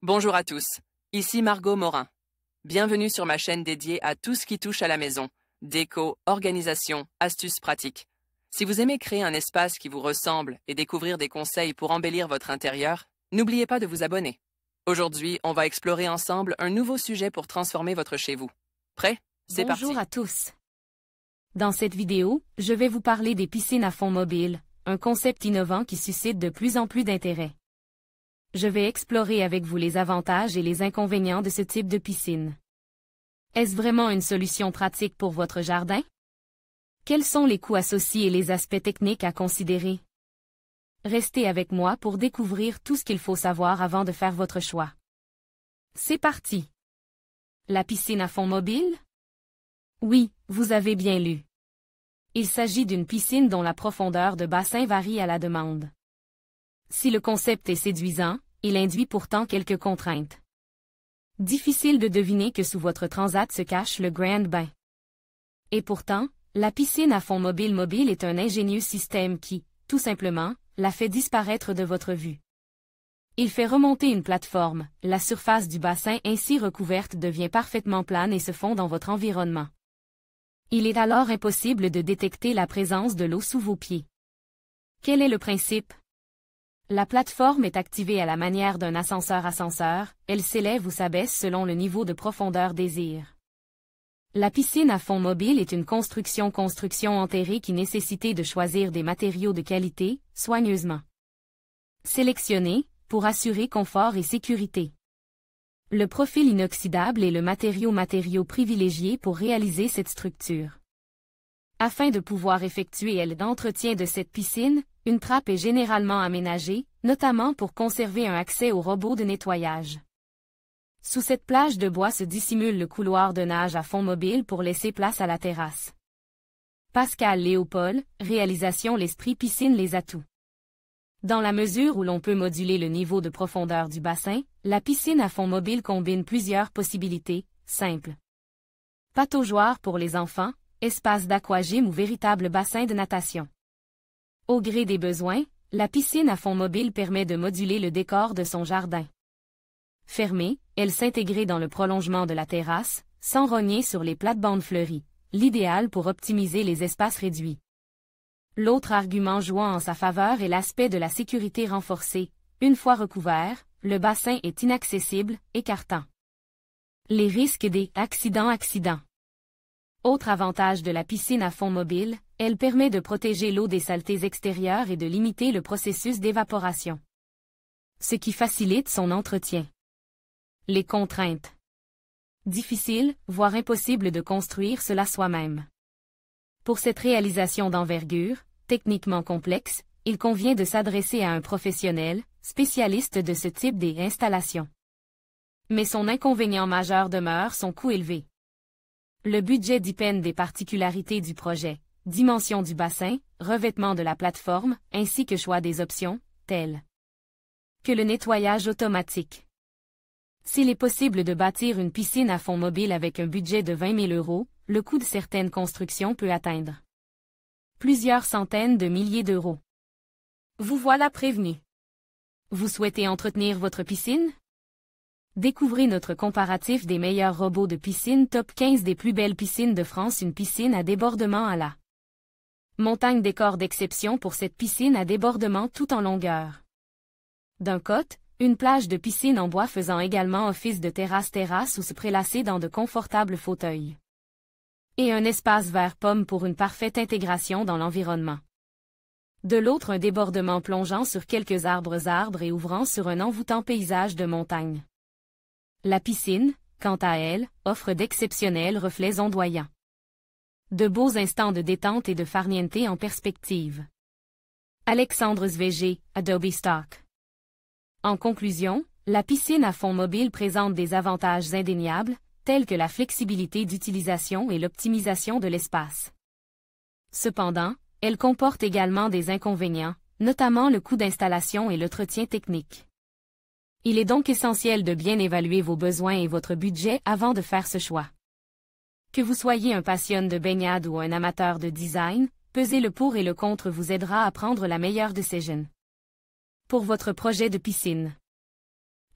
Bonjour à tous, ici Margot Morin. Bienvenue sur ma chaîne dédiée à tout ce qui touche à la maison, déco, organisation, astuces pratiques. Si vous aimez créer un espace qui vous ressemble et découvrir des conseils pour embellir votre intérieur, n'oubliez pas de vous abonner. Aujourd'hui, on va explorer ensemble un nouveau sujet pour transformer votre chez vous. Prêt? C'est parti! Bonjour à tous. Dans cette vidéo, je vais vous parler des piscines à fond mobile, un concept innovant qui suscite de plus en plus d'intérêt. Je vais explorer avec vous les avantages et les inconvénients de ce type de piscine. Est-ce vraiment une solution pratique pour votre jardin? Quels sont les coûts associés et les aspects techniques à considérer? Restez avec moi pour découvrir tout ce qu'il faut savoir avant de faire votre choix. C'est parti! La piscine à fond mobile? Oui, vous avez bien lu. Il s'agit d'une piscine dont la profondeur de bassin varie à la demande. Si le concept est séduisant, il induit pourtant quelques contraintes. Difficile de deviner que sous votre transat se cache le Grand Bain. Et pourtant, la piscine à fond mobile est un ingénieux système qui, tout simplement, la fait disparaître de votre vue. Il fait remonter une plateforme, la surface du bassin ainsi recouverte devient parfaitement plane et se fond dans votre environnement. Il est alors impossible de détecter la présence de l'eau sous vos pieds. Quel est le principe? La plateforme est activée à la manière d'un ascenseur, elle s'élève ou s'abaisse selon le niveau de profondeur désiré. La piscine à fond mobile est une construction enterrée qui nécessitait de choisir des matériaux de qualité, soigneusement sélectionnés, pour assurer confort et sécurité. Le profil inoxydable est le matériau privilégié pour réaliser cette structure. Afin de pouvoir effectuer l'entretien de cette piscine, une trappe est généralement aménagée, notamment pour conserver un accès au robot de nettoyage. Sous cette plage de bois se dissimule le couloir de nage à fond mobile pour laisser place à la terrasse. Pascal Léopold, réalisation L'Esprit Piscine les atouts. Dans la mesure où l'on peut moduler le niveau de profondeur du bassin, la piscine à fond mobile combine plusieurs possibilités, simples. Pataugeoire pour les enfants, espace d'aquagym ou véritable bassin de natation. Au gré des besoins, la piscine à fond mobile permet de moduler le décor de son jardin. Fermée, elle s'intégrait dans le prolongement de la terrasse, sans rogner sur les plates-bandes fleuries, l'idéal pour optimiser les espaces réduits. L'autre argument jouant en sa faveur est l'aspect de la sécurité renforcée. Une fois recouvert, le bassin est inaccessible, écartant les risques des accidents. Autre avantage de la piscine à fond mobile, elle permet de protéger l'eau des saletés extérieures et de limiter le processus d'évaporation, ce qui facilite son entretien. Les contraintes. Difficile, voire impossible de construire cela soi-même. Pour cette réalisation d'envergure, techniquement complexe, il convient de s'adresser à un professionnel, spécialiste de ce type d'installation. Mais son inconvénient majeur demeure son coût élevé. Le budget dépend des particularités du projet, dimension du bassin, revêtement de la plateforme, ainsi que choix des options, telles que le nettoyage automatique. S'il est possible de bâtir une piscine à fond mobile avec un budget de 20 000 €, le coût de certaines constructions peut atteindre plusieurs centaines de milliers d'euros. Vous voilà prévenu. Vous souhaitez entretenir votre piscine? Découvrez notre comparatif des meilleurs robots de piscine top 15 des plus belles piscines de France. Une piscine à débordement à la montagne, décor d'exception pour cette piscine à débordement tout en longueur. D'un côté, une plage de piscine en bois faisant également office de terrasse où se prélasser dans de confortables fauteuils. Et un espace vert pomme pour une parfaite intégration dans l'environnement. De l'autre, un débordement plongeant sur quelques arbres et ouvrant sur un envoûtant paysage de montagne. La piscine, quant à elle, offre d'exceptionnels reflets ondoyants. De beaux instants de détente et de farniente en perspective. Alexandre Svg, Adobe Stock. En conclusion, la piscine à fond mobile présente des avantages indéniables, tels que la flexibilité d'utilisation et l'optimisation de l'espace. Cependant, elle comporte également des inconvénients, notamment le coût d'installation et l'entretien technique. Il est donc essentiel de bien évaluer vos besoins et votre budget avant de faire ce choix. Que vous soyez un passionné de baignade ou un amateur de design, peser le pour et le contre vous aidera à prendre la meilleure décision pour votre projet de piscine.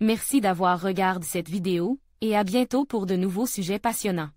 Merci d'avoir regardé cette vidéo, et à bientôt pour de nouveaux sujets passionnants.